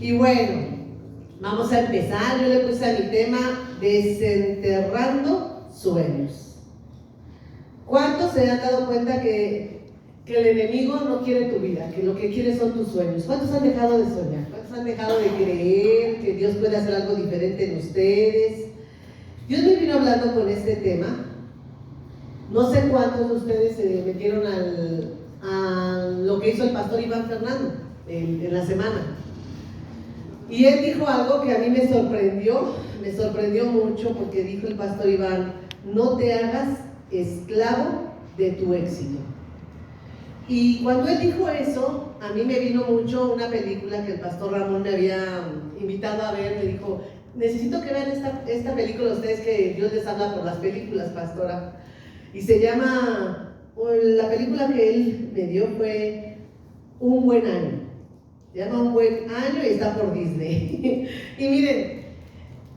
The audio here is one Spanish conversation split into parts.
Y bueno, vamos a empezar. Yo le puse a mi tema desenterrando sueños. ¿Cuántos se han dado cuenta que el enemigo no quiere tu vida, que lo que quiere son tus sueños? ¿Cuántos han dejado de soñar? ¿Cuántos han dejado de creer que Dios puede hacer algo diferente en ustedes? Dios me vino hablando con este tema. No sé cuántos de ustedes se metieron a lo que hizo el pastor Iván Fernando en la semana. Y él dijo algo que a mí me sorprendió mucho, porque dijo el pastor Iván: no te hagas esclavo de tu éxito. Y cuando él dijo eso, a mí me vino mucho una película que el pastor Ramón me había invitado a ver. Me dijo: necesito que vean esta película ustedes, que Dios les habla por las películas, pastora. Y se llama, la película que él me dio fue Un Buen Año. Se llama Un Buen Año y está por Disney. Y miren,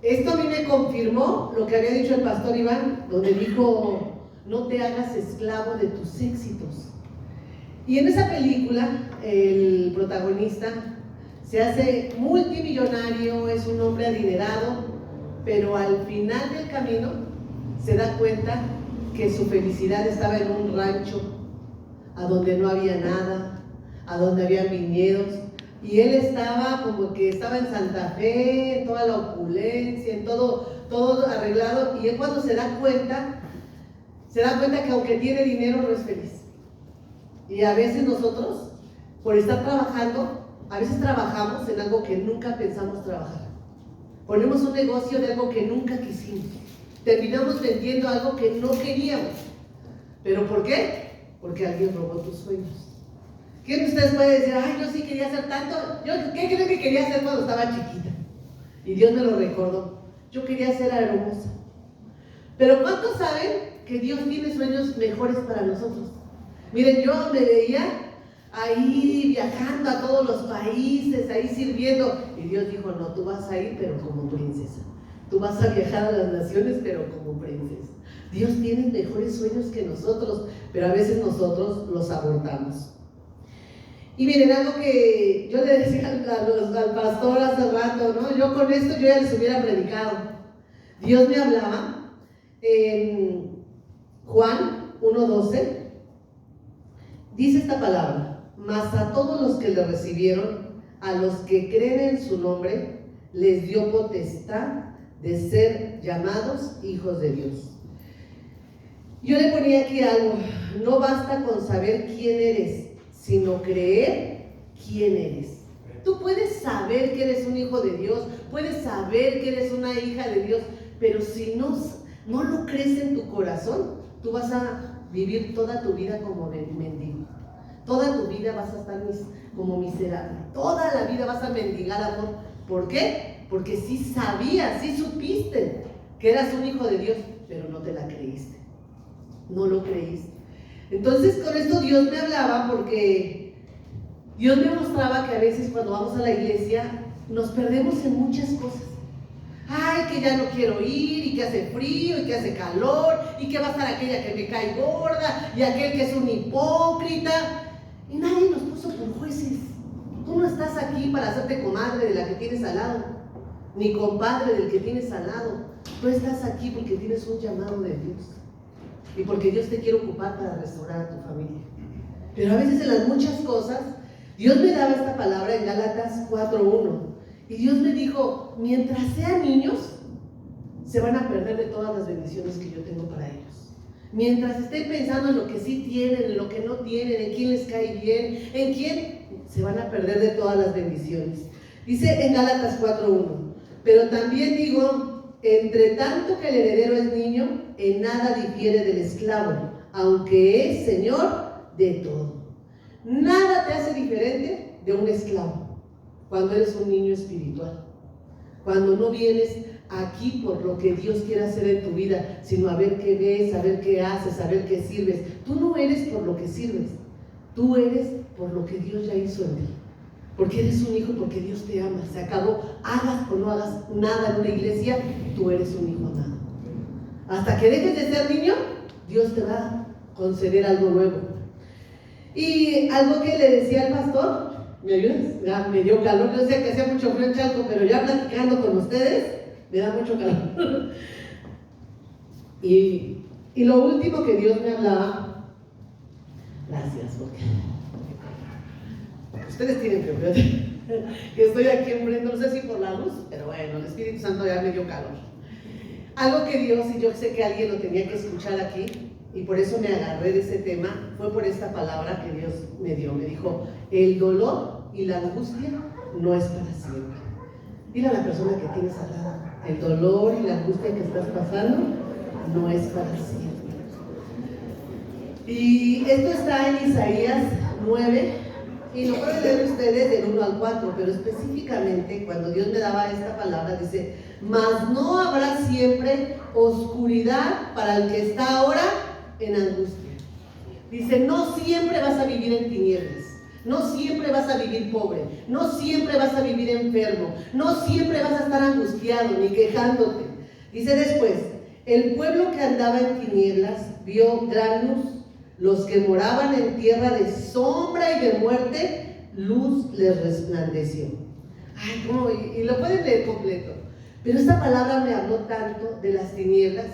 esto a mí me confirmó lo que había dicho el pastor Iván, donde dijo: no te hagas esclavo de tus éxitos. Y en esa película, el protagonista se hace multimillonario, es un hombre adinerado, pero al final del camino se da cuenta que su felicidad estaba en un rancho, a donde no había nada, a donde había viñedos, y él estaba como que estaba en Santa Fe, toda la opulencia, en todo arreglado. Y él, cuando se da cuenta que aunque tiene dinero, no es feliz. Y a veces nosotros, por estar trabajando, a veces trabajamos en algo que nunca pensamos trabajar. Ponemos un negocio de algo que nunca quisimos. Terminamos vendiendo algo que no queríamos. ¿Pero por qué? Porque alguien robó tus sueños. ¿Quién de ustedes puede decir: ay, yo sí quería hacer tanto? ¿Qué creen que quería hacer cuando estaba chiquita? Y Dios me lo recordó. Yo quería ser aeromoza. Pero ¿cuántos saben que Dios tiene sueños mejores para nosotros? Miren, yo me veía ahí viajando a todos los países, ahí sirviendo. Y Dios dijo: no, tú vas a ir, pero como princesa. Tú vas a viajar a las naciones, pero como princesa. Dios tiene mejores sueños que nosotros, pero a veces nosotros los abortamos. Y miren, algo que yo le decía al pastor hace rato, ¿no? Yo con esto yo ya les hubiera predicado. Dios me hablaba en Juan 1:12. Dice esta palabra: mas a todos los que le recibieron, a los que creen en su nombre, les dio potestad de ser llamados hijos de Dios. Yo le ponía aquí algo: no basta con saber quién eres, sino creer quién eres. Tú puedes saber que eres un hijo de Dios, puedes saber que eres una hija de Dios, pero si no lo crees en tu corazón, tú vas a vivir toda tu vida como mendigo. Toda tu vida vas a estar como miserable. Toda la vida vas a mendigar amor. ¿Por qué? Porque sí sabías, sí supiste que eras un hijo de Dios, pero no te la creíste. No lo creíste. Entonces, con esto Dios me hablaba, porque Dios me mostraba que a veces cuando vamos a la iglesia nos perdemos en muchas cosas. Ay, que ya no quiero ir, y que hace frío, y que hace calor, y que va a estar aquella que me cae gorda, y aquel que es un hipócrita. Y nadie nos puso por jueces. Tú no estás aquí para hacerte comadre de la que tienes al lado, ni compadre del que tienes al lado. Tú estás aquí porque tienes un llamado de Dios, y porque Dios te quiere ocupar para restaurar a tu familia. Pero a veces en las muchas cosas, Dios me daba esta palabra en Gálatas 4:1, y Dios me dijo: mientras sean niños, se van a perder de todas las bendiciones que yo tengo para ellos. Mientras estén pensando en lo que sí tienen, en lo que no tienen, en quién les cae bien, en quién, se van a perder de todas las bendiciones. Dice en Gálatas 4:1: pero también digo, entre tanto que el heredero es niño, en nada difiere del esclavo, aunque es señor de todo. Nada te hace diferente de un esclavo cuando eres un niño espiritual. Cuando no vienes aquí por lo que Dios quiere hacer en tu vida, sino a ver qué ves, a ver qué haces, a ver qué sirves. Tú no eres por lo que sirves, tú eres por lo que Dios ya hizo en ti. Porque eres un hijo, porque Dios te ama. Se acabó. Hagas o no hagas nada en una iglesia, tú eres un hijo amado. Hasta que dejes de ser niño, Dios te va a conceder algo nuevo. Y algo que le decía al pastor, ¿Me ayudas? Ya me dio calor, yo sé que hacía mucho frío en Chalco, pero ya platicando con ustedes, me da mucho calor. Y lo último que Dios me hablaba, gracias, porque ustedes tienen que estoy aquí enfrente, no sé si por la luz, pero bueno, el Espíritu Santo ya me dio calor. Algo que Dios, y yo sé que alguien lo tenía que escuchar aquí, y por eso me agarré de ese tema, fue por esta palabra que Dios me dio. Me dijo, el dolor y la angustia no es para siempre. Dile a la persona que tienes al lado, el dolor y la angustia que estás pasando no es para siempre. Y esto está en Isaías 9, y lo pueden leer ustedes del 1 al 4, pero específicamente cuando Dios me daba esta palabra, dice, mas no habrá siempre oscuridad para el que está ahora en angustia. Dice, no siempre vas a vivir en tinieblas, no siempre vas a vivir pobre, no siempre vas a vivir enfermo, no siempre vas a estar angustiado ni quejándote. Dice después, el pueblo que andaba en tinieblas vio gran luz. Los que moraban en tierra de sombra y de muerte, luz les resplandeció. Ay, ¿cómo? Y lo pueden leer completo. Pero esta palabra me habló tanto de las tinieblas,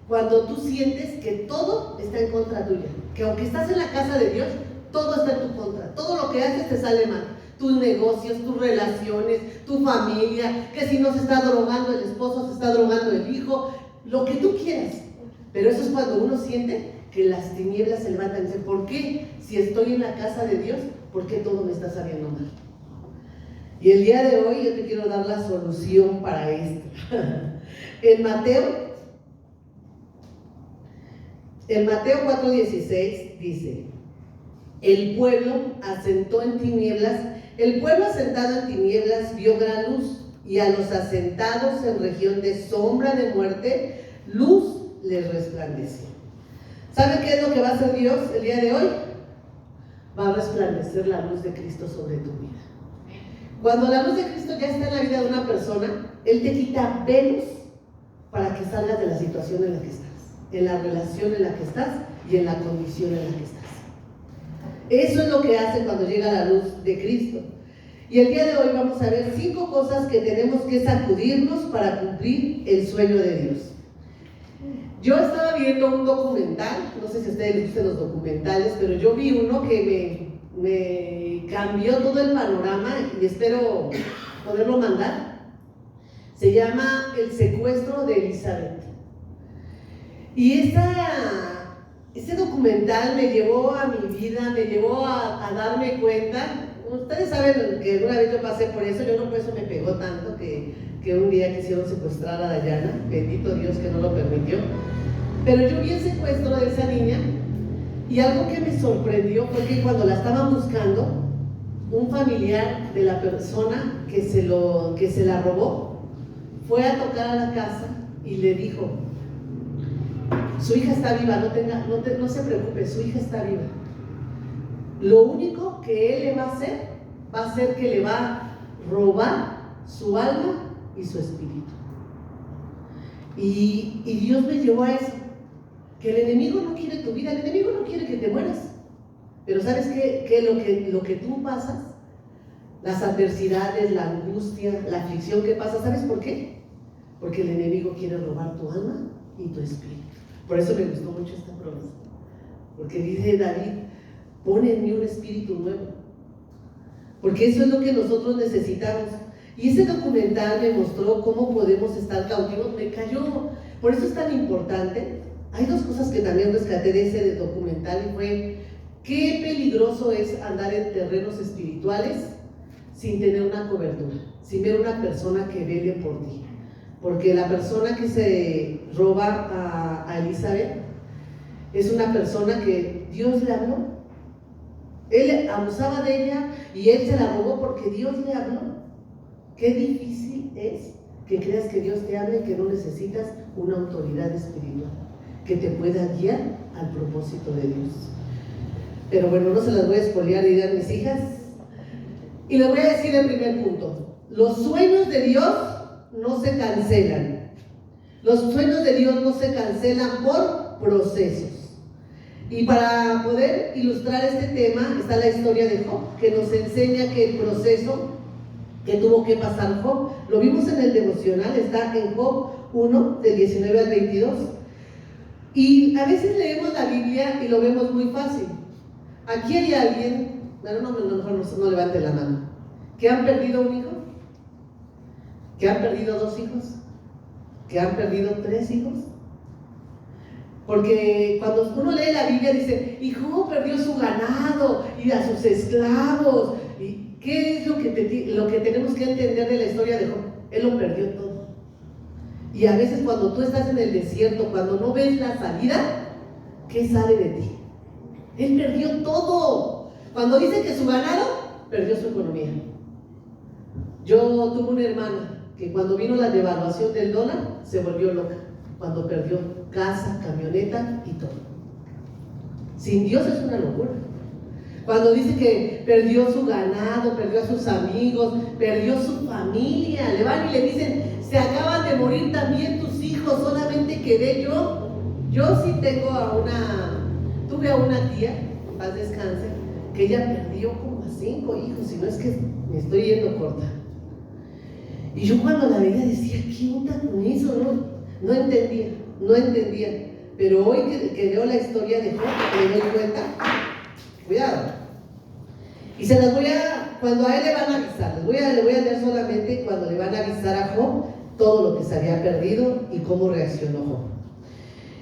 cuando tú sientes que todo está en contra tuya, que aunque estás en la casa de Dios, todo está en tu contra, todo lo que haces te sale mal, tus negocios, tus relaciones, tu familia, que si no se está drogando el esposo, se está drogando el hijo, lo que tú quieras. Pero eso es cuando uno siente que las tinieblas se levantan y dicen, ¿por qué? Si estoy en la casa de Dios, ¿por qué todo me está saliendo mal? Y el día de hoy yo te quiero dar la solución para esto. En Mateo 4:16 dice, el pueblo asentado en tinieblas vio gran luz, y a los asentados en región de sombra de muerte, luz les resplandeció. ¿Saben qué es lo que va a hacer Dios el día de hoy? Va a resplandecer la luz de Cristo sobre tu vida. Cuando la luz de Cristo ya está en la vida de una persona, Él te quita velos para que salgas de la situación en la que estás, en la relación en la que estás y en la condición en la que estás. Eso es lo que hace cuando llega la luz de Cristo. Y el día de hoy vamos a ver 5 cosas que tenemos que sacudirnos para cumplir el sueño de Dios. Yo estaba viendo un documental, no sé si a ustedes les gustan los documentales, pero yo vi uno que me cambió todo el panorama y espero poderlo mandar. Se llama El secuestro de Elizabeth. Y ese documental me llevó a mi vida, me llevó a darme cuenta. Ustedes saben que una vez yo pasé por eso, yo no, por eso me pegó tanto que un día quisieron secuestrar a Dayana, bendito Dios que no lo permitió. Pero yo vi el secuestro de esa niña y algo que me sorprendió fue que cuando la estaban buscando, un familiar de la persona que se la robó fue a tocar a la casa y le dijo, su hija está viva, no se preocupe, su hija está viva. Lo único que él le va a hacer que le va a robar su alma y su espíritu. Y Dios me llevó a eso, que el enemigo no quiere tu vida, el enemigo no quiere que te mueras. Pero ¿sabes qué? Lo que tú pasas, las adversidades, la angustia, la aflicción que pasa, ¿sabes por qué? Porque el enemigo quiere robar tu alma y tu espíritu. Por eso me gustó mucho esta promesa, porque dice David, pon en mí un espíritu nuevo, porque eso es lo que nosotros necesitamos. Y ese documental me mostró cómo podemos estar cautivos, me cayó. Por eso es tan importante. Hay 2 cosas que también rescaté de ese documental, y fue qué peligroso es andar en terrenos espirituales sin tener una cobertura, sin ver una persona que vele por ti. Porque la persona que se roba a Elizabeth es una persona que Dios le habló. Él abusaba de ella y él se la robó porque Dios le habló. Qué difícil es que creas que Dios te hable y que no necesitas una autoridad espiritual que te pueda guiar al propósito de Dios. Pero bueno, no se las voy a espolear y dar a mis hijas. Y les voy a decir el primer punto. Los sueños de Dios no se cancelan. Los sueños de Dios no se cancelan por procesos. Y para poder ilustrar este tema está la historia de Job, que nos enseña que el proceso que tuvo que pasar Job, lo vimos en el devocional, está en Job 1, del 19 al 22. Y a veces leemos la Biblia y lo vemos muy fácil. Aquí hay alguien, bueno, no levante la mano, que han perdido un hijo, que han perdido 2 hijos, que han perdido 3 hijos. Porque cuando uno lee la Biblia dice, y Job perdió su ganado y a sus esclavos. ¿Y qué es lo que tenemos que entender de la historia de Job? Él lo perdió todo. Y a veces cuando tú estás en el desierto, cuando no ves la salida, ¿qué sale de ti? Él perdió todo. Cuando dice que su ganado, perdió su economía. Yo tuve una hermana que cuando vino la devaluación del dólar, se volvió loca. Cuando perdió casa, camioneta y todo. Sin Dios es una locura. Cuando dice que perdió su ganado, perdió a sus amigos, perdió su familia, le van y le dicen, se acaban de morir también tus hijos, solamente quedé yo. Yo sí tuve a una tía, en paz descanse, que ella perdió como a 5 hijos, si no es que me estoy yendo corta. Y yo cuando la veía decía, ¿qué onda con eso? No entendía. Pero hoy que leo la historia de Job, me doy cuenta, cuidado. Y se las cuando a él le van a avisar, le voy a leer solamente cuando le van a avisar a Job todo lo que se había perdido y cómo reaccionó Job.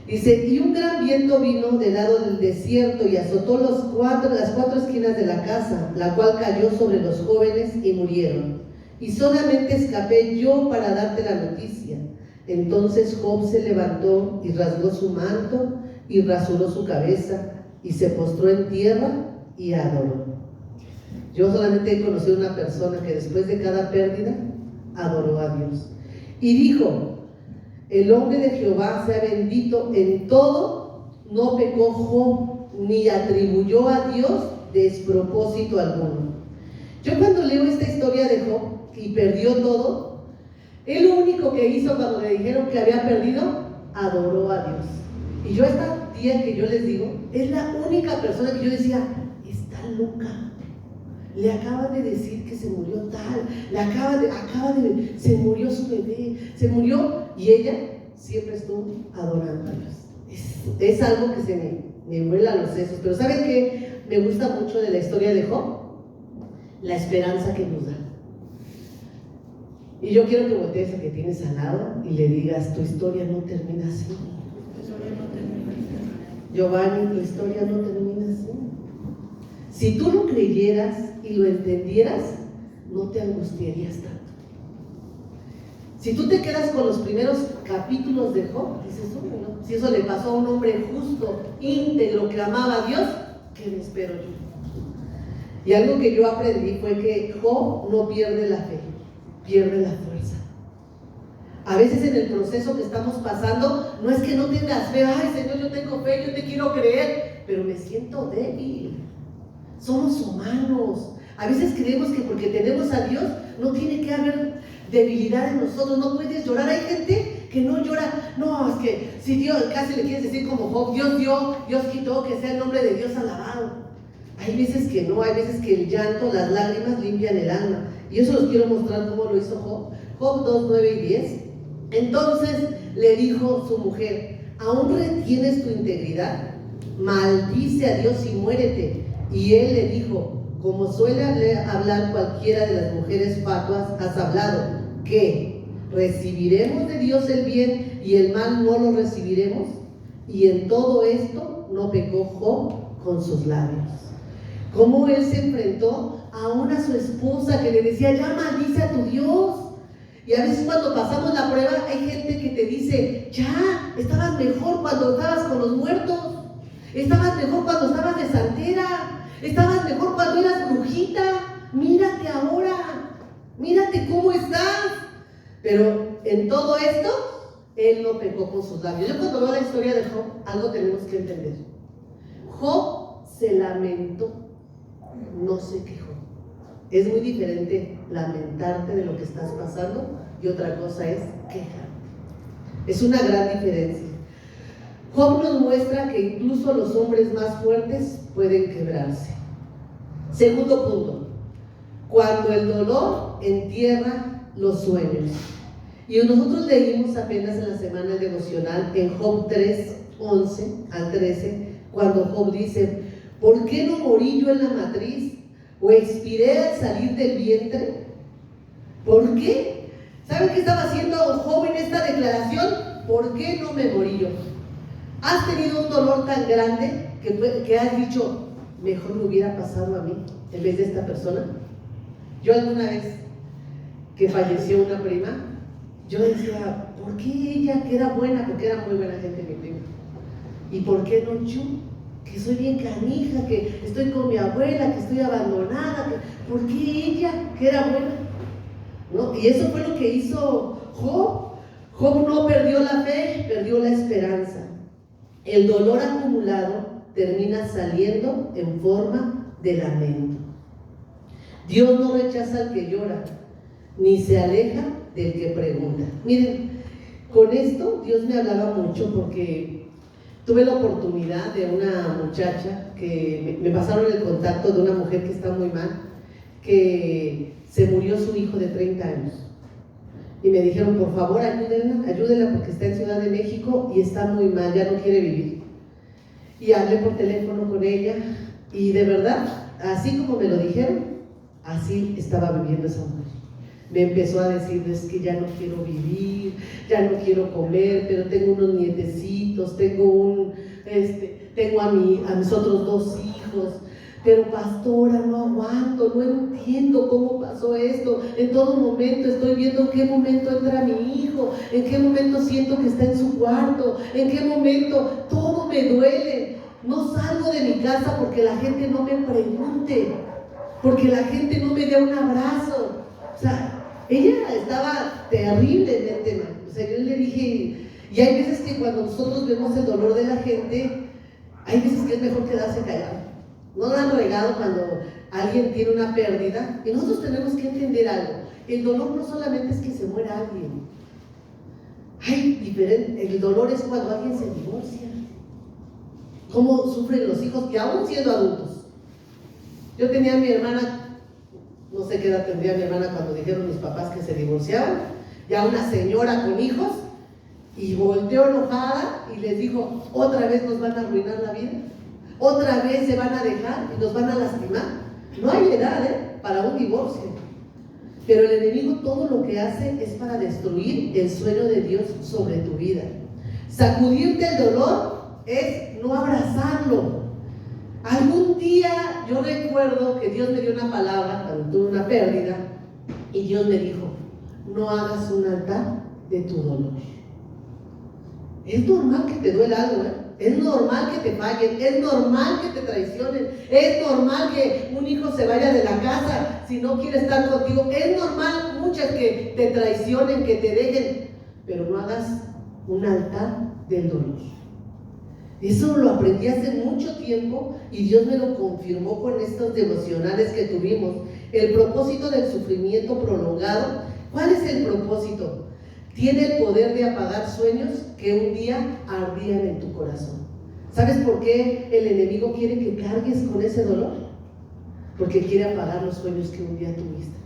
Dice, y un gran viento vino del lado del desierto y azotó las 4 esquinas de la casa, la cual cayó sobre los jóvenes y murieron. Y solamente escapé yo para darte la noticia. Entonces Job se levantó y rasgó su manto y rasuró su cabeza y se postró en tierra y adoró. Yo solamente he conocido una persona que después de cada pérdida adoró a Dios. Y dijo, el hombre de Jehová sea bendito en todo, no pecó Job, ni atribuyó a Dios despropósito alguno. Yo cuando leo esta historia de Job y perdió todo, él lo único que hizo cuando le dijeron que había perdido, adoró a Dios. Y yo esta tía que yo les digo, es la única persona que yo decía, está loca. Le acaban de decir que se murió tal, se murió su bebé, se murió, y ella siempre estuvo adorando a Dios. Es algo que se me vuela los sesos. Pero ¿saben qué me gusta mucho de la historia de Job? La esperanza que nos da. Y yo quiero que voltees a que tienes al lado y le digas, tu historia no termina así. Giovanni, tu historia no termina así. Si tú lo creyeras y lo entendieras, no te angustiarías tanto. Si tú te quedas con los primeros capítulos de Job, dices, no, si eso le pasó a un hombre justo, íntegro, que amaba a Dios, ¿qué me espero yo? Y algo que yo aprendí fue que Job no pierde la fe, pierde la fuerza. A veces en el proceso que estamos pasando, no es que no tengas fe, ay Señor, yo tengo fe, yo te quiero creer, pero me siento débil. Somos humanos. A veces creemos que porque tenemos a Dios, no tiene que haber debilidad en nosotros, no puedes llorar. Hay gente que no llora, no, es que si Dios, casi le quieres decir como Job, Dios dio, Dios quitó, que sea el nombre de Dios alabado. Hay veces que no, hay veces que el llanto, las lágrimas limpian el alma. Y eso los quiero mostrar cómo lo hizo Job. Job 2, 9 y 10. Entonces le dijo su mujer, ¿aún retienes tu integridad? Maldice a Dios y muérete. Y él le dijo, como suele hablar cualquiera de las mujeres fatuas, has hablado, ¿qué? ¿Recibiremos de Dios el bien y el mal no lo recibiremos? Y en todo esto no pecó Job con sus labios. Cómo él se enfrentó aún a su esposa que le decía, ya maldice a tu Dios. Y a veces cuando pasamos la prueba hay gente que te dice, ya, estabas mejor cuando estabas con los muertos, estabas mejor cuando estabas de santera, estabas mejor cuando eras brujita, mírate ahora, mírate cómo estás. Pero en todo esto, él no pecó con sus labios. Yo cuando veo la historia de Job, algo tenemos que entender. Job se lamentó, no se quejó. Es muy diferente lamentarte de lo que estás pasando y otra cosa es quejarte. Es una gran diferencia. Job nos muestra que incluso los hombres más fuertes pueden quebrarse. Segundo punto, cuando el dolor entierra los sueños. Y nosotros leímos apenas en la semana devocional en Job 3, 11 al 13, cuando Job dice: ¿por qué no morí yo en la matriz o expiré al salir del vientre? ¿Por qué? ¿Saben qué estaba haciendo Job en esta declaración? ¿Por qué no me morí yo? ¿Has tenido un dolor tan grande que has dicho, mejor me hubiera pasado a mí en vez de esta persona? Yo alguna vez que falleció una prima, yo decía, ¿por qué ella, que era buena? Porque era muy buena gente mi prima. ¿Y por qué no yo? Que soy bien canija, que estoy con mi abuela, que estoy abandonada. ¿Por qué ella, que era buena? ¿No? Y eso fue lo que hizo Job. Job no perdió la fe, perdió la esperanza. El dolor acumulado termina saliendo en forma de lamento. Dios no rechaza al que llora, ni se aleja del que pregunta. Miren, con esto Dios me hablaba mucho porque tuve la oportunidad de una muchacha que me pasaron el contacto de una mujer que está muy mal, que se murió su hijo de 30 años. Y me dijeron, por favor, ayúdenla porque está en Ciudad de México y está muy mal, ya no quiere vivir. Y hablé por teléfono con ella y de verdad, así como me lo dijeron, así estaba viviendo esa mujer. Me empezó a decir, es que ya no quiero vivir, ya no quiero comer, pero tengo unos nietecitos, tengo a mis otros 2 hijos. Pero pastora, no aguanto, no entiendo cómo pasó esto. En todo momento estoy viendo en qué momento entra mi hijo, en qué momento siento que está en su cuarto, en qué momento todo me duele. No salgo de mi casa porque la gente no me pregunte, porque la gente no me dé un abrazo. O sea, ella estaba terriblemente mal. O sea, yo le dije, y hay veces que cuando nosotros vemos el dolor de la gente, hay veces que es mejor quedarse callado. No la han regado cuando alguien tiene una pérdida. Y nosotros tenemos que entender algo. El dolor no solamente es que se muera alguien. El dolor es cuando alguien se divorcia. Cómo sufren los hijos, que aún siendo adultos. Yo tenía a mi hermana, no sé qué edad tendría mi hermana cuando dijeron mis papás que se divorciaban, ya una señora con hijos, y volteó enojada y les dijo, ¿otra vez nos van a arruinar la vida? ¿Otra vez se van a dejar y nos van a lastimar? No hay edad para un divorcio. Pero el enemigo todo lo que hace es para destruir el sueño de Dios sobre tu vida. Sacudirte el dolor es no abrazarlo. Algún día yo recuerdo que Dios me dio una palabra cuando tuve una pérdida y Dios me dijo, no hagas un altar de tu dolor. Es normal que te duela algo, es normal que te fallen, es normal que te traicionen, es normal que un hijo se vaya de la casa si no quiere estar contigo, es normal muchas que te traicionen, que te dejen, pero no hagas un altar del dolor. Eso lo aprendí hace mucho tiempo y Dios me lo confirmó con estos devocionales que tuvimos. El propósito del sufrimiento prolongado, ¿cuál es el propósito? Tiene el poder de apagar sueños que un día ardían en tu corazón. ¿Sabes por qué el enemigo quiere que cargues con ese dolor? Porque quiere apagar los sueños que un día tuviste.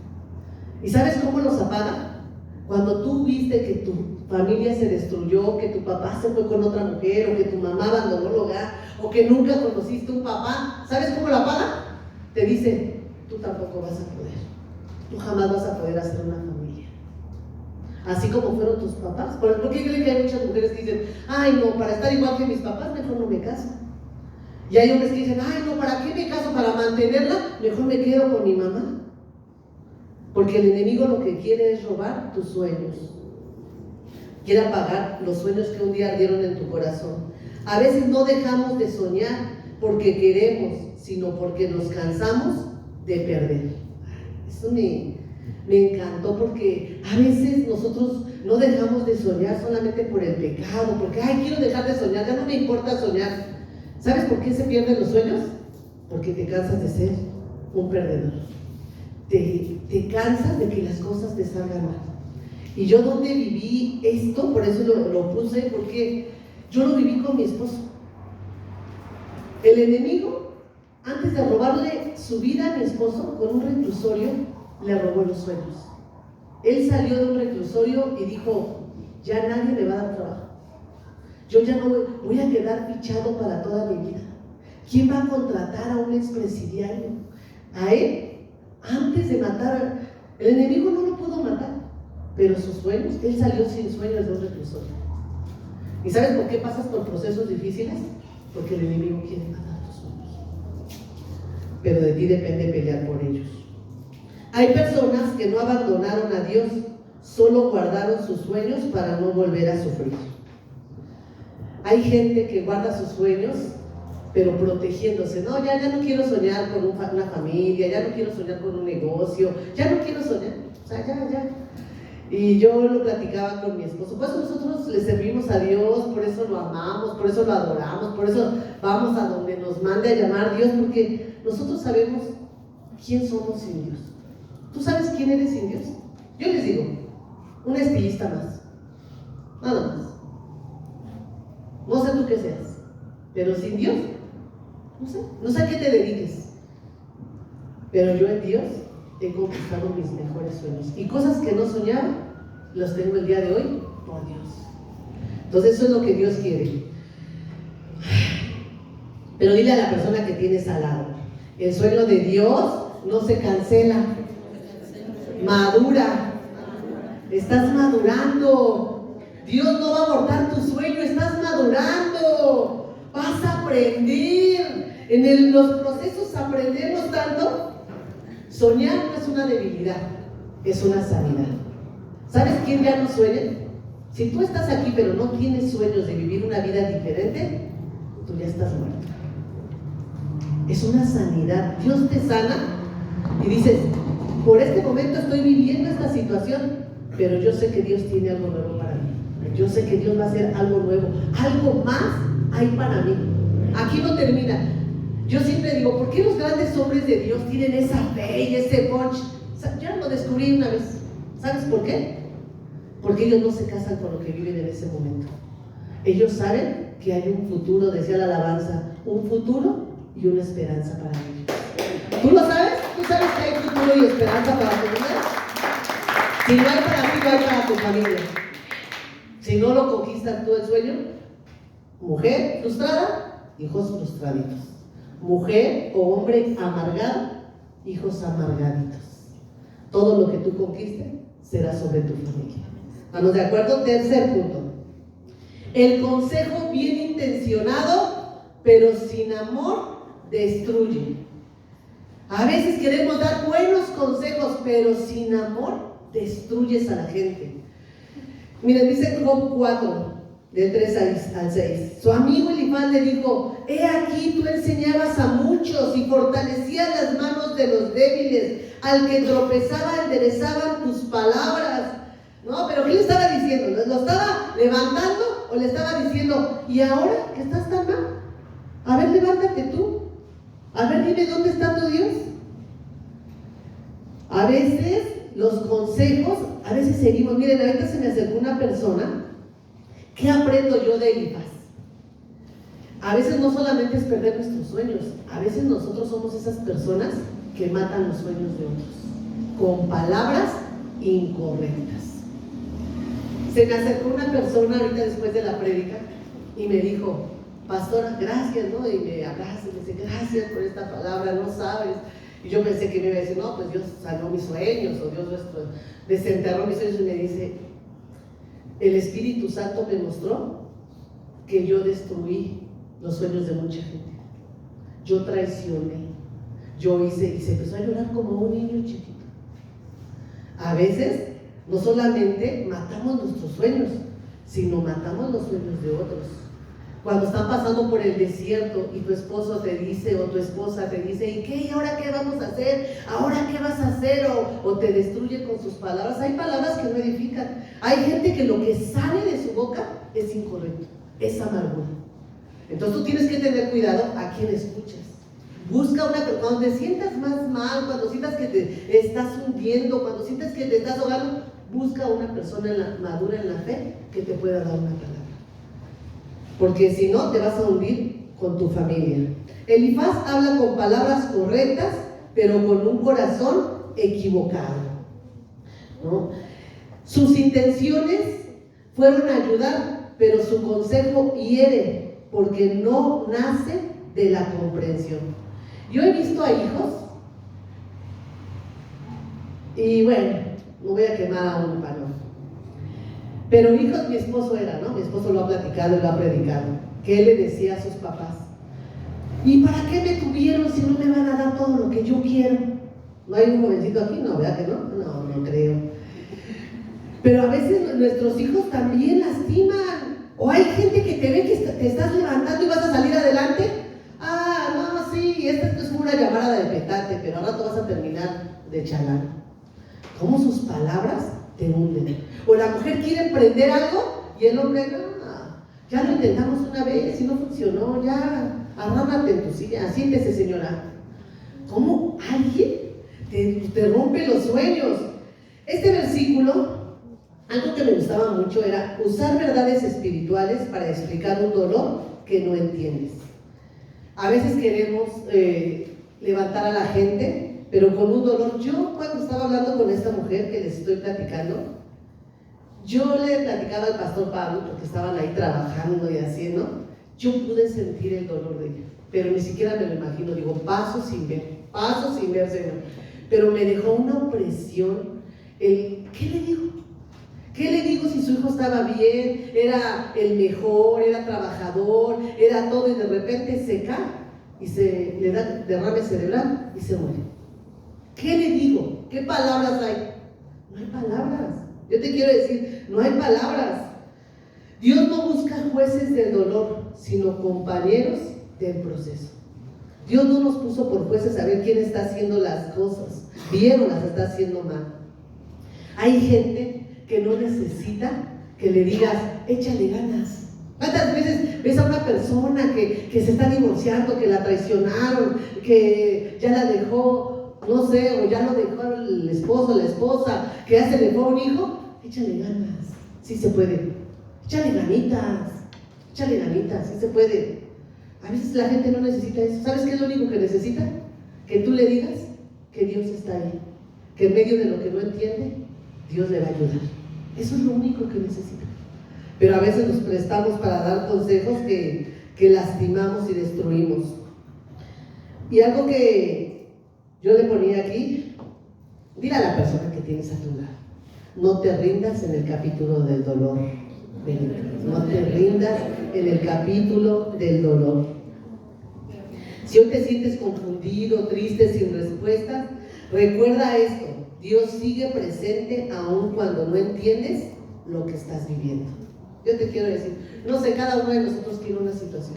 ¿Y sabes cómo los apaga? Cuando tú viste que tu familia se destruyó, que tu papá se fue con otra mujer, o que tu mamá abandonó el hogar, o que nunca conociste un papá, ¿sabes cómo lo apaga? Te dice, tú tampoco vas a poder, tú jamás vas a poder hacer una familia. Así como fueron tus papás. ¿Por qué creen que hay muchas mujeres que dicen, ay no, para estar igual que mis papás, mejor no me caso? Y hay hombres que dicen, ay no, ¿para qué me caso? Para mantenerla, mejor me quedo con mi mamá. Porque el enemigo lo que quiere es robar tus sueños. Quiere apagar los sueños que un día ardieron en tu corazón. A veces no dejamos de soñar porque queremos, sino porque nos cansamos de perder. Eso me encantó porque a veces nosotros no dejamos de soñar solamente por el pecado, porque, ay, quiero dejar de soñar, ya no me importa soñar. ¿Sabes por qué se pierden los sueños? Porque te cansas de ser un perdedor. Te cansas de que las cosas te salgan mal. Y yo donde viví esto, por eso lo puse, porque Yo lo viví con mi esposo. El enemigo, antes de robarle su vida a mi esposo, con un reclusorio, le robó los sueños. Él salió de un reclusorio y dijo, ya nadie me va a dar trabajo. Yo ya no voy a quedar fichado para toda mi vida. ¿Quién va a contratar a un expresidiario? A él, antes de matar, el enemigo no lo pudo matar, pero sus sueños, él salió sin sueños de un reclusorio. ¿Y sabes por qué pasas por procesos difíciles? Porque el enemigo quiere matar tus sueños. Pero de ti depende pelear por ellos. Hay personas que no abandonaron a Dios, solo guardaron sus sueños para no volver a sufrir. Hay gente que guarda sus sueños, pero protegiéndose. No, ya no quiero soñar con una familia, ya no quiero soñar con un negocio, ya no quiero soñar, o sea, ya. Y yo lo platicaba con mi esposo, pues nosotros le servimos a Dios, por eso lo amamos, por eso lo adoramos, por eso vamos a donde nos mande a llamar Dios, porque nosotros sabemos quién somos sin Dios. ¿Tú sabes quién eres sin Dios? Yo les digo, un estilista más, nada más. No sé tú qué seas, pero sin Dios, no sé a qué te dediques, pero yo en Dios he conquistado mis mejores sueños y cosas que no soñaba, las tengo el día de hoy por Dios. Entonces eso es lo que Dios quiere. Pero dile a la persona que tienes al lado, el sueño de Dios no se cancela, madura, estás madurando. Dios no va a abortar tu sueño, estás madurando, vas a aprender. En los procesos aprendemos tanto. Soñar no es una debilidad, es una sanidad. ¿Sabes quién ya no sueña? Si tú estás aquí pero no tienes sueños de vivir una vida diferente, tú ya estás muerto. Es una sanidad. Dios te sana y dices, por este momento estoy viviendo esta situación, pero yo sé que Dios tiene algo nuevo para mí. Yo sé que Dios va a hacer algo nuevo, algo más hay para mí. Aquí no termina. Yo siempre digo, ¿por qué los grandes hombres de Dios tienen esa fe y ese punch? Ya lo descubrí una vez. ¿Sabes por qué? Porque ellos no se casan con lo que viven en ese momento. Ellos saben que hay un futuro, decía la alabanza, un futuro y una esperanza para ellos. ¿Tú lo sabes? ¿Tú sabes que hay futuro y esperanza para tu vida? Si no hay para ti, no hay para tu familia. Si no lo conquistas tú el sueño, mujer frustrada, hijos frustraditos. Mujer o hombre amargado, hijos amargaditos. Todo lo que tú conquistes será sobre tu familia. ¿Estamos de acuerdo? Tercer punto. El consejo bien intencionado, pero sin amor, destruye. A veces queremos dar buenos consejos, pero sin amor, destruyes a la gente. Miren, dice Job 4, del 3 al 6. Su amigo Elifaz le dijo, he aquí tú enseñabas a muchos y fortalecías las manos de los débiles. Al que tropezaba enderezaban tus palabras. No, pero ¿qué le estaba diciendo? ¿Lo estaba levantando o le estaba diciendo, y ahora que estás tan mal? A ver, levántate tú. A ver, dime dónde está tu Dios. A veces los consejos, a veces seguimos. Miren, ahorita se me acercó una persona. ¿Qué aprendo yo de Elifaz? A veces no solamente es perder nuestros sueños, a veces nosotros somos esas personas que matan los sueños de otros con palabras incorrectas. Se me acercó una persona ahorita después de la prédica y me dijo, pastora, gracias, ¿no? Y me abraza y me dice, gracias por esta palabra, no sabes. Y yo pensé que me iba a decir, no, pues Dios sanó mis sueños, o Dios desenterró mis sueños, y me dice, el Espíritu Santo me mostró que yo destruí los sueños de mucha gente. Yo traicioné, yo hice, y se empezó a llorar como un niño chiquito. A veces, no solamente matamos nuestros sueños, sino matamos los sueños de otros. Cuando están pasando por el desierto y tu esposo te dice o tu esposa te dice, ¿y qué? ¿Y ahora qué vamos a hacer? ¿Ahora qué vas a hacer? O te destruye con sus palabras. Hay palabras que no edifican. Hay gente que lo que sale de su boca es incorrecto, es amargura. Entonces tú tienes que tener cuidado a quién escuchas. Busca una persona, cuando te sientas más mal, cuando sientas que te estás hundiendo, cuando sientas que te estás ahogando, busca una persona madura en la fe que te pueda dar una palabra. porque si no te vas a hundir con tu familia. Elifaz habla con palabras correctas, pero con un corazón equivocado, ¿no? Sus intenciones fueron ayudar, pero su consejo hiere, porque no nace de la comprensión. Yo he visto a hijos, y bueno, no voy a quemar a un varón, pero hijos mi esposo era, ¿no? Mi esposo lo ha platicado y lo ha predicado, que él le decía a sus papás: ¿y para qué me tuvieron si no me van a dar todo lo que yo quiero? ¿No hay un jovencito aquí? No, ¿verdad que no? No, no creo. Pero a veces nuestros hijos también lastiman. O hay gente que te ve que te estás levantando y vas a salir adelante. Ah, no, sí, esta es una llamada de petate, pero ahora tú vas a terminar de chalán. ¿Cómo sus palabras te hunden? O la mujer quiere emprender algo y el hombre: no, ya lo intentamos una vez y no funcionó, ya, arrámate en tu silla, siéntese, señora. ¿Cómo alguien te rompe los sueños? Este versículo, algo que me gustaba mucho era usar verdades espirituales para explicar un dolor que no entiendes. A veces queremos levantar a la gente, pero con un dolor. Yo, cuando estaba hablando con esta mujer que les estoy platicando, yo le platicaba al pastor Pablo, porque estaban ahí trabajando y haciendo. Yo pude sentir el dolor de ella, pero ni siquiera me lo imagino. Digo, paso sin ver, Señor. Pero me dejó una opresión. ¿Qué le digo? ¿Qué le digo si su hijo estaba bien, era el mejor, era trabajador, era todo, y de repente se cae y le da derrame cerebral y se muere? ¿Qué le digo? ¿Qué palabras hay? No hay palabras. Yo te quiero decir, no hay palabras. Dios no busca jueces del dolor, sino compañeros del proceso. Dios no nos puso por jueces a ver quién está haciendo las cosas bien o las está haciendo mal. Hay gente que no necesita que le digas: échale ganas. ¿Cuántas veces ves a una persona que se está divorciando, que la traicionaron, que ya la dejó, no sé, o ya lo dejó el esposo, la esposa, que ya se le fue un hijo? Échale ganas, sí se puede. Échale ganitas, sí se puede. A veces la gente no necesita eso. ¿Sabes qué es lo único que necesita? Que tú le digas que Dios está ahí, que en medio de lo que no entiende, Dios le va a ayudar. Eso es lo único que necesita. Pero a veces nos prestamos para dar consejos que lastimamos y destruimos. Y algo que yo le ponía aquí: dile a la persona que tienes a tu lado: no te rindas en el capítulo del dolor. No te rindas en el capítulo del dolor. Si hoy te sientes confundido, triste, sin respuestas, recuerda esto: Dios sigue presente aun cuando no entiendes lo que estás viviendo. Yo te quiero decir, no sé, cada uno de nosotros tiene una situación,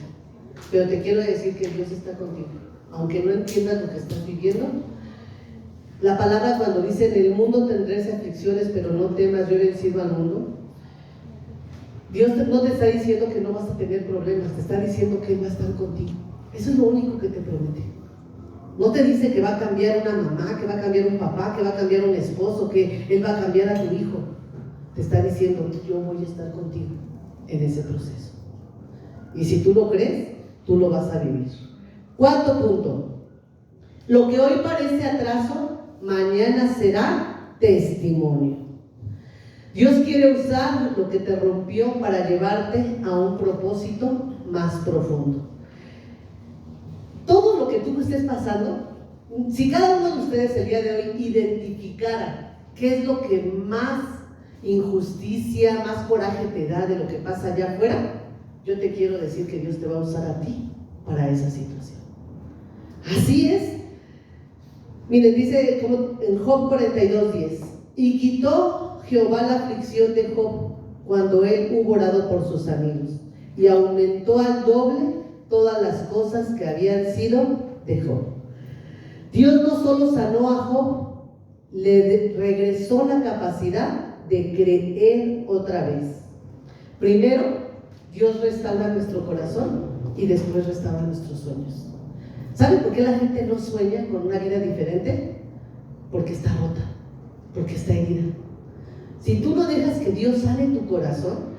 pero te quiero decir que Dios está contigo. Aunque no entiendas lo que estás viviendo, la palabra cuando dice: en el mundo tendréis aflicciones, pero no temas, yo he vencido al mundo. Dios no te está diciendo que no vas a tener problemas, te está diciendo que Él va a estar contigo. Eso es lo único que te promete. No te dice que va a cambiar una mamá, que va a cambiar un papá, que va a cambiar un esposo, que Él va a cambiar a tu hijo. Te está diciendo: yo voy a estar contigo en ese proceso. Y si tú lo crees, tú lo vas a vivir. Cuarto punto: lo que hoy parece atraso, mañana será testimonio. Dios quiere usar lo que te rompió para llevarte a un propósito más profundo. Todo lo que tú estés pasando, si cada uno de ustedes el día de hoy identificara qué es lo que más injusticia, más coraje te da de lo que pasa allá afuera, yo te quiero decir que Dios te va a usar a ti para esa situación. Así es. Miren, dice como en Job 42:10: y quitó Jehová la aflicción de Job cuando él hubo orado por sus amigos, y aumentó al doble todas las cosas que habían sido de Job. Dios no solo sanó a Job, le regresó la capacidad de creer otra vez. Primero, Dios restaura nuestro corazón y después restaura nuestros sueños. ¿Saben por qué la gente no sueña con una vida diferente? Porque está rota, porque está herida. Si tú no dejas que Dios sane tu corazón,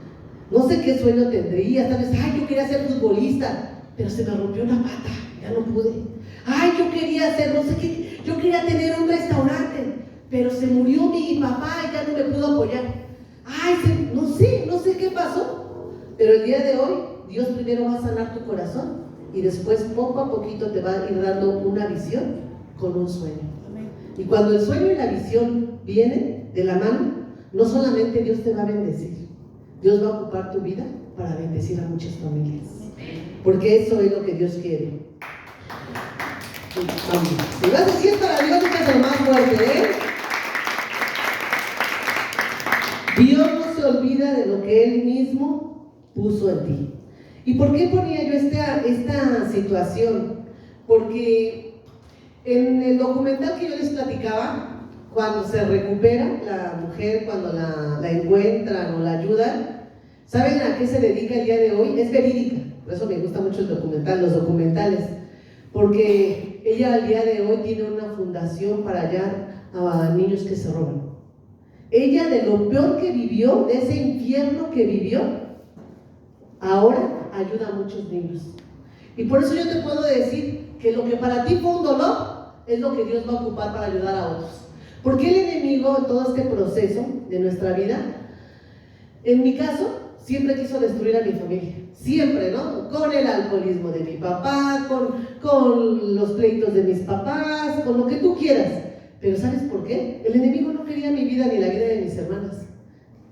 No sé qué sueño tendría, tal vez, ay, yo quería ser futbolista, pero se me rompió una pata, ya no pude. Ay, yo quería hacer, no sé qué, yo quería tener un restaurante, pero se murió mi papá y ya no me pudo apoyar. Ay, no sé qué pasó, pero el día de hoy, Dios primero va a sanar tu corazón y después poco a poquito te va a ir dando una visión con un sueño. Y cuando el sueño y la visión vienen de la mano, no solamente Dios te va a bendecir, Dios va a ocupar tu vida para bendecir a muchas familias, porque eso es lo que Dios quiere. Si vas a decir para Dios, es más fuerte, ¿eh? Dios no se olvida de lo que Él mismo puso en ti. ¿Y por qué ponía yo esta situación? Porque en el documental que yo les platicaba, cuando se recupera la mujer, cuando la encuentran o la ayudan, ¿saben a qué se dedica el día de hoy? Es verídica, por eso me gusta mucho el documental, los documentales, porque ella al día de hoy tiene una fundación para hallar a niños que se roban. Ella, de lo peor que vivió, de ese infierno que vivió, ahora ayuda a muchos niños. Y por eso yo te puedo decir que lo que para ti fue un dolor es lo que Dios va a ocupar para ayudar a otros. Porque el enemigo en todo este proceso de nuestra vida, en mi caso, siempre quiso destruir a mi familia. Siempre, ¿no? Con el alcoholismo de mi papá, con los pleitos de mis papás, con lo que tú quieras. Pero ¿sabes por qué? El enemigo no quería mi vida ni la vida de mis hermanas.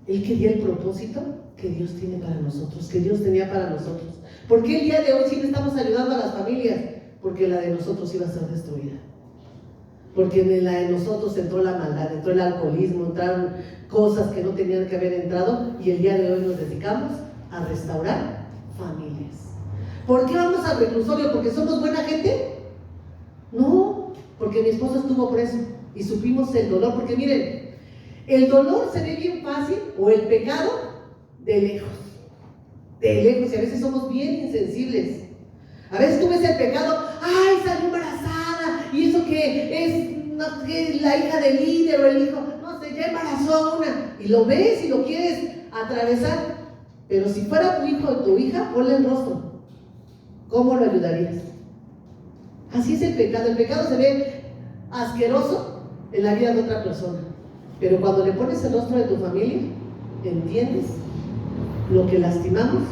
Él quería el propósito que Dios tiene para nosotros, que Dios tenía para nosotros. ¿Por qué el día de hoy sí estamos ayudando a las familias? Porque la de nosotros iba a ser destruida. Porque en la de nosotros entró la maldad, entró el alcoholismo, entraron cosas que no tenían que haber entrado, y el día de hoy nos dedicamos a restaurar familias. ¿Por qué vamos al reclusorio? ¿Porque somos buena gente? No, porque mi esposo estuvo preso y supimos el dolor. Porque miren, el dolor se ve bien fácil, o el pecado, de lejos, y a veces somos bien insensibles. A veces tú ves el pecado, ay, salió embarazada, y eso que es, no, que la hija del líder o el hijo, no sé, ya embarazó a una, y lo ves y lo quieres atravesar. Pero si fuera tu hijo o tu hija, ponle el rostro, ¿cómo lo ayudarías? Así es el pecado se ve asqueroso en la vida de otra persona, pero cuando le pones el rostro de tu familia, entiendes lo que lastimamos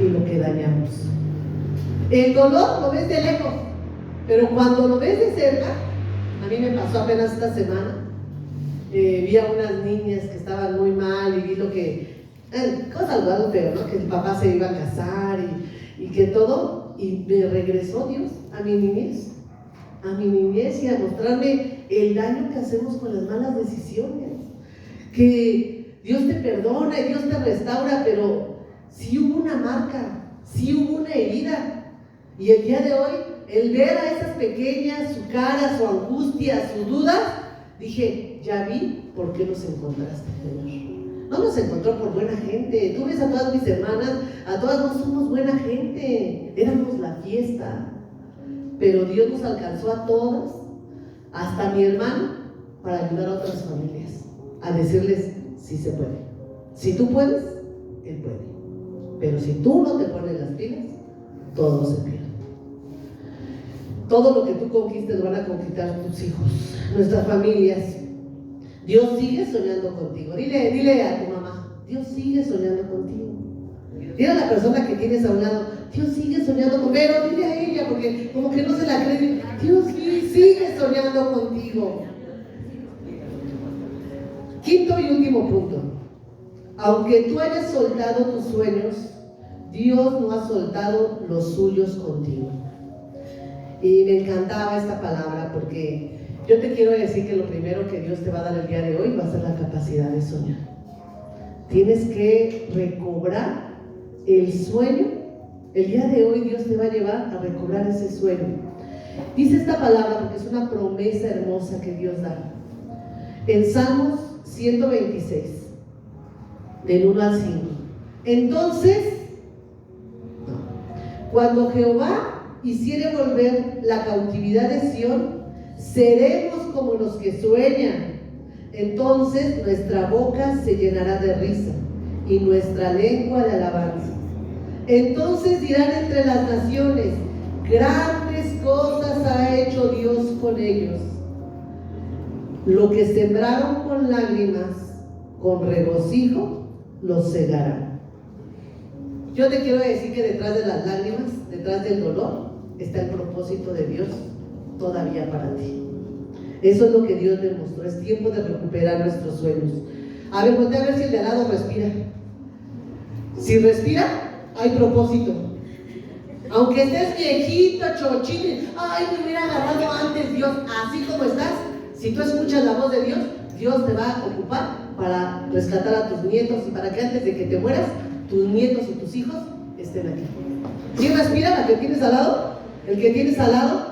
y lo que dañamos. El dolor lo ves de lejos, pero cuando lo ves de cerca, a mí me pasó apenas esta semana, vi a unas niñas que estaban muy mal y vi lo que, algo feo, ¿no? Que el papá se iba a casar y que todo, y me regresó Dios a mi niñez y a mostrarme el daño que hacemos con las malas decisiones, que Dios te perdona y Dios te restaura, pero sí hubo una marca, sí hubo una herida. Y el día de hoy, el ver a esas pequeñas, su cara, su angustia, sus dudas, dije, ya vi por qué nos encontraste, Señor. No nos encontró por buena gente. Tú ves a todas mis hermanas, a todas no somos buena gente, éramos la fiesta. Pero Dios nos alcanzó a todas, hasta a mi hermano, para ayudar a otras familias, a decirles, sí se puede. Si tú puedes, Él puede. Pero si tú no te pones las pilas, todo se pierde. Todo lo que tú conquistes van a conquistar tus hijos, nuestras familias. Dios sigue soñando contigo. Dile a tu mamá, Dios sigue soñando contigo. Dile a la persona que tienes a un lado, Dios sigue soñando contigo. Pero dile a ella, porque como que no se la cree, Dios sigue soñando contigo. Quinto y último punto. Aunque tú hayas soltado tus sueños, Dios no ha soltado los suyos contigo. Y me encantaba esta palabra, porque yo te quiero decir que lo primero que Dios te va a dar el día de hoy va a ser la capacidad de soñar. Tienes que recobrar el sueño. El día de hoy Dios te va a llevar a recobrar ese sueño. Dice esta palabra porque es una promesa hermosa que Dios da. En Salmos 126, del 1 al 5. Entonces, cuando Jehová hiciere volver la cautividad de Sión, seremos como los que sueñan. Entonces nuestra boca se llenará de risa y nuestra lengua de alabanza. Entonces dirán entre las naciones, grandes cosas ha hecho Dios con ellos. Lo que sembraron con lágrimas, con regocijo, lo segarán. Yo te quiero decir que detrás de las lágrimas, detrás del dolor, está el propósito de Dios todavía para ti. Eso es lo que Dios me mostró. Es tiempo de recuperar nuestros sueños. A ver, voltea a ver si el de al lado respira. Si respira, hay propósito. Aunque estés viejito, chochito, ay, me hubiera agarrado antes Dios, así como estás, si tú escuchas la voz de Dios, Dios te va a ocupar para rescatar a tus nietos y para que antes de que te mueras, tus nietos y tus hijos estén aquí. ¿Sí respira la que tienes al lado? ¿El que tienes al lado?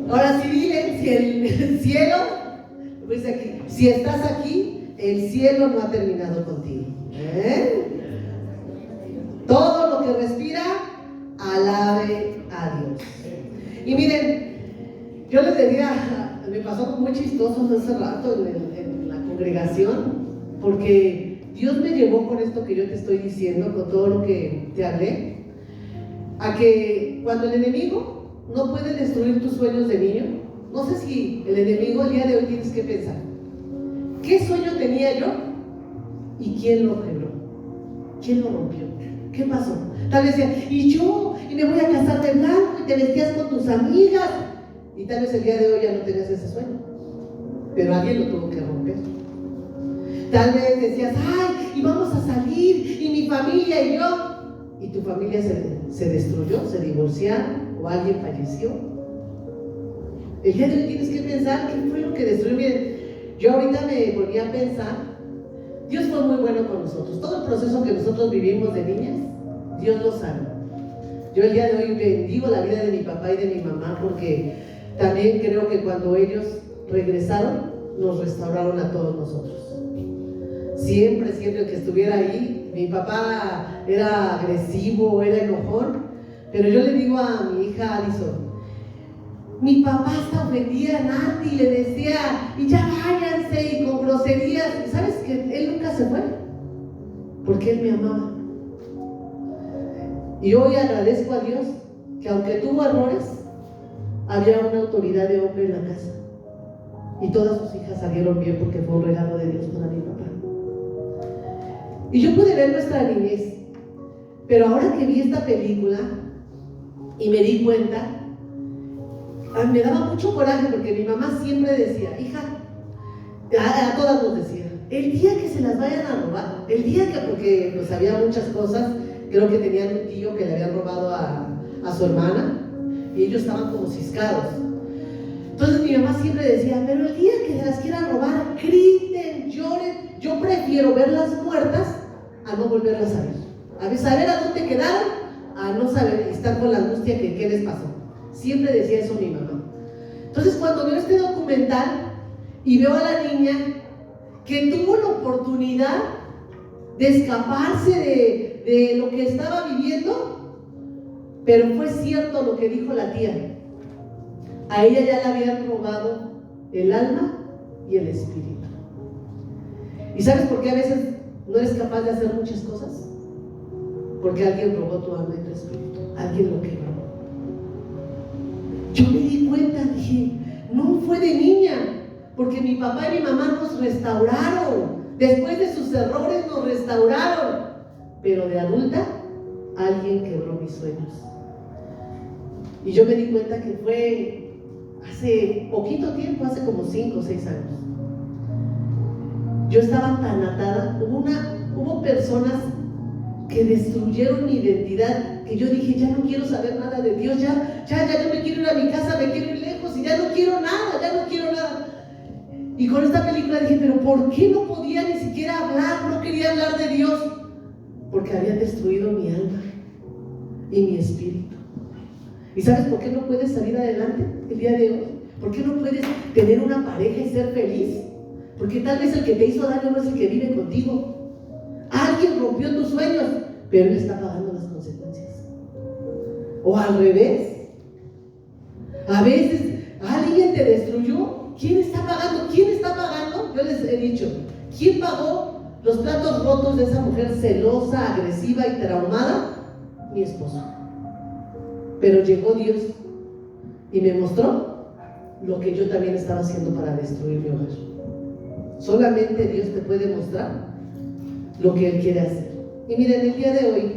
Ahora sí dile, si el cielo, pues aquí, si estás aquí, el cielo no ha terminado contigo. Todo lo que respira, alabe a Dios. Y miren, yo les decía, me pasó muy chistoso hace rato en la congregación, porque Dios me llevó con esto que yo te estoy diciendo, con todo lo que te hablé, a que cuando el enemigo no puede destruir tus sueños de niño, no sé si el enemigo el día de hoy tienes que pensar, ¿qué sueño tenía yo? ¿Y quién lo quebró? ¿Quién lo rompió? ¿Qué pasó? Tal vez decía, y yo, y me voy a casar de blanco, y te vestías con tus amigas, y tal vez el día de hoy ya no tengas ese sueño, pero alguien lo tuvo que romper. Tal vez decías, ay, y vamos a salir, y mi familia y yo, y tu familia se destruyó, se divorciaron, o alguien falleció. El día de hoy tienes que pensar, ¿qué fue lo que destruyó? Miren, yo ahorita me volví a pensar, Dios fue muy bueno con nosotros. Todo el proceso que nosotros vivimos de niñas, Dios lo sanó. Yo el día de hoy bendigo la vida de mi papá y de mi mamá, porque también creo que cuando ellos regresaron, nos restauraron a todos nosotros. Siempre el que estuviera ahí, mi papá era agresivo, era enojón, pero yo le digo a mi hija Alison, mi papá hasta ofendía a Nati y le decía, y ya váyanse, y con groserías. ¿Sabes que él nunca se fue? Porque él me amaba. Y hoy agradezco a Dios que aunque tuvo errores, había una autoridad de hombre en la casa. Y todas sus hijas salieron bien porque fue un regalo de Dios para mi papá. Y yo pude ver nuestra niñez, pero ahora que vi esta película y me di cuenta, me daba mucho coraje porque mi mamá siempre decía, hija, a todas nos decía, el día que se las vayan a robar, el día que, porque pues había muchas cosas, creo que tenían un tío que le habían robado a su hermana y ellos estaban como ciscados. Entonces mi mamá siempre decía, pero el día que se las quieran robar, griten, lloren, yo prefiero verlas muertas a no volverlas a ver. A saber a dónde quedaron, a no saber, estar con la angustia que qué les pasó. Siempre decía eso mi mamá. Entonces cuando veo este documental y veo a la niña que tuvo la oportunidad de escaparse de lo que estaba viviendo, pero fue cierto lo que dijo la tía. A ella ya le habían robado el alma y el espíritu. ¿Y sabes por qué a veces no eres capaz de hacer muchas cosas? Porque alguien robó tu alma y tu espíritu. Alguien lo quebró. Yo me di cuenta, dije, no fue de niña, porque mi papá y mi mamá nos restauraron. Después de sus errores nos restauraron. Pero de adulta, alguien quebró mis sueños. Y yo me di cuenta que fue hace poquito tiempo, hace como 5 o 6 años. Yo estaba tan atada, hubo personas que destruyeron mi identidad, que yo dije, ya no quiero saber nada de Dios, ya yo me quiero ir a mi casa, me quiero ir lejos y ya no quiero nada. Y con esta película dije, pero ¿por qué no podía ni siquiera hablar? No quería hablar de Dios, porque habían destruido mi alma y mi espíritu. ¿Y sabes por qué no puedes salir adelante el día de hoy? ¿Por qué no puedes tener una pareja y ser feliz? Porque tal vez el que te hizo daño no es el que vive contigo. Alguien rompió tus sueños, pero él está pagando las consecuencias. O al revés. A veces alguien te destruyó. ¿Quién está pagando? ¿Quién está pagando? Yo les he dicho, ¿quién pagó los platos rotos de esa mujer celosa, agresiva y traumada, mi esposo. Pero llegó Dios y me mostró lo que yo también estaba haciendo para destruir mi hogar. Solamente Dios te puede mostrar lo que Él quiere hacer. Y miren, el día de hoy,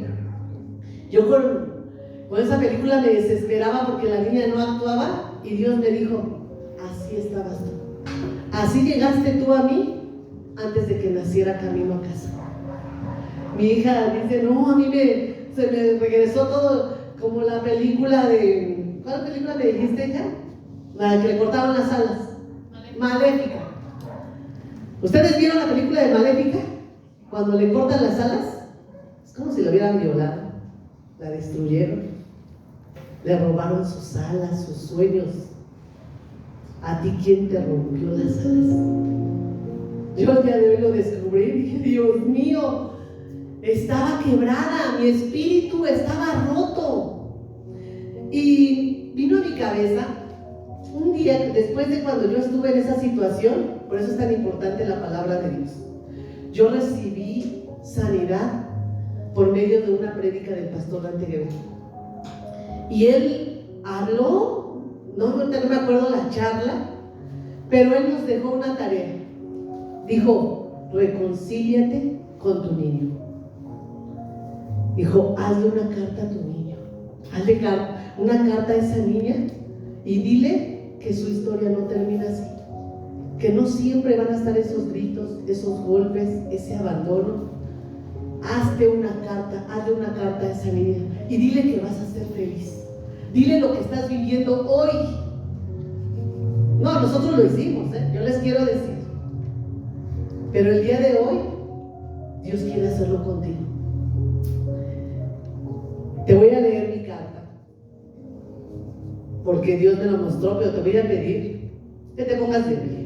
yo con esa película me desesperaba porque la niña no actuaba y Dios me dijo, así estabas tú. Así llegaste tú a mí antes de que naciera camino a casa. Mi hija dice, no, a mí se me regresó todo como la película de... ¿Cuál película me dijiste, hija? La que le cortaron las alas. Maléfica. ¿Ustedes vieron la película de Maléfica? Cuando le cortan las alas, es como si lo hubieran violado. La destruyeron. Le robaron sus alas, sus sueños. ¿A ti quién te rompió las alas? Yo el día de hoy lo descubrí y dije, Dios mío, estaba quebrada, mi espíritu estaba roto. Y vino a mi cabeza un día después de cuando yo estuve en esa situación, por eso es tan importante la palabra de Dios. Yo recibí sanidad por medio de una prédica del pastor Dante Gebel. Y él habló, no me acuerdo la charla, pero él nos dejó una tarea. Dijo, reconcíliate con tu niño. Dijo, hazle una carta a tu niño. Hazle una carta a esa niña y dile que su historia no termina así. Que no siempre van a estar esos gritos, esos golpes, ese abandono. Hazle una carta a esa niña y dile que vas a ser feliz. Dile lo que estás viviendo hoy. No, nosotros lo hicimos, yo les quiero decir. Pero el día de hoy, Dios quiere hacerlo contigo. Te voy a leer mi carta, porque Dios me lo mostró, pero te voy a pedir que te pongas de pie.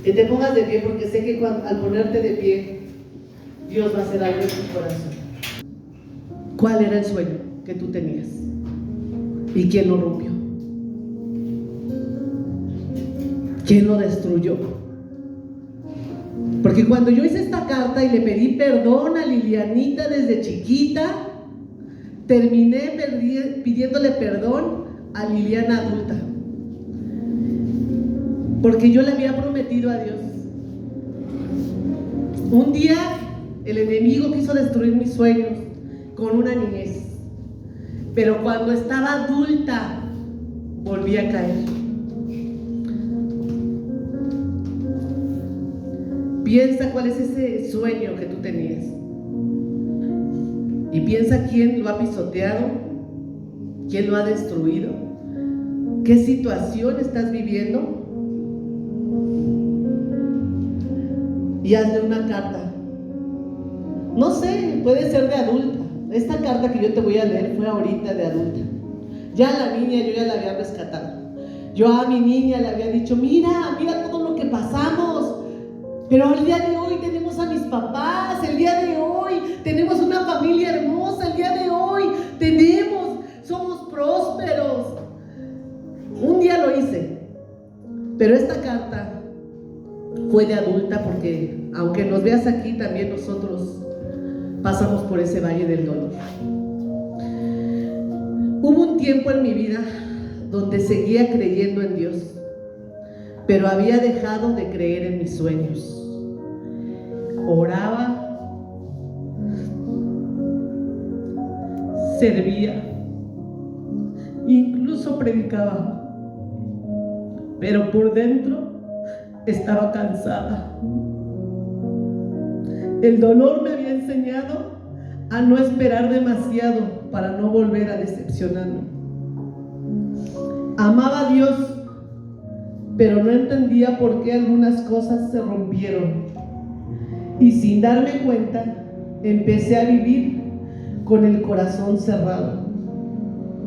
Que te pongas de pie, porque sé que al ponerte de pie, Dios va a hacer algo en tu corazón. ¿Cuál era el sueño que tú tenías? ¿Y quién lo rompió? ¿Quién lo destruyó? Porque cuando yo hice esta carta y le pedí perdón a Lilianita desde chiquita, terminé pidiéndole perdón a Liliana adulta. Porque yo le había prometido a Dios. Un día el enemigo quiso destruir mis sueños con una niñez. Pero cuando estaba adulta, volví a caer. Piensa cuál es ese sueño que tú tenías. Y piensa quién lo ha pisoteado, quién lo ha destruido, qué situación estás viviendo. Y hazle una carta. No sé, puede ser de adulta. Esta carta que yo te voy a leer fue ahorita de adulta. Ya la niña yo ya la había rescatado. Yo a mi niña le había dicho, mira todo lo que pasamos. Pero el día de hoy tenemos a mis papás, el día de hoy tenemos una familia hermosa, el día de hoy somos prósperos. Un día lo hice, pero esta carta fue de adulta porque aunque nos veas aquí, también nosotros pasamos por ese valle del dolor. Hubo un tiempo en mi vida donde seguía creyendo en Dios, pero había dejado de creer en mis sueños. Oraba, servía, incluso predicaba, pero por dentro estaba cansada. El dolor me había enseñado a no esperar demasiado para no volver a decepcionarme. Amaba a Dios, pero no entendía por qué algunas cosas se rompieron. Y sin darme cuenta, empecé a vivir con el corazón cerrado.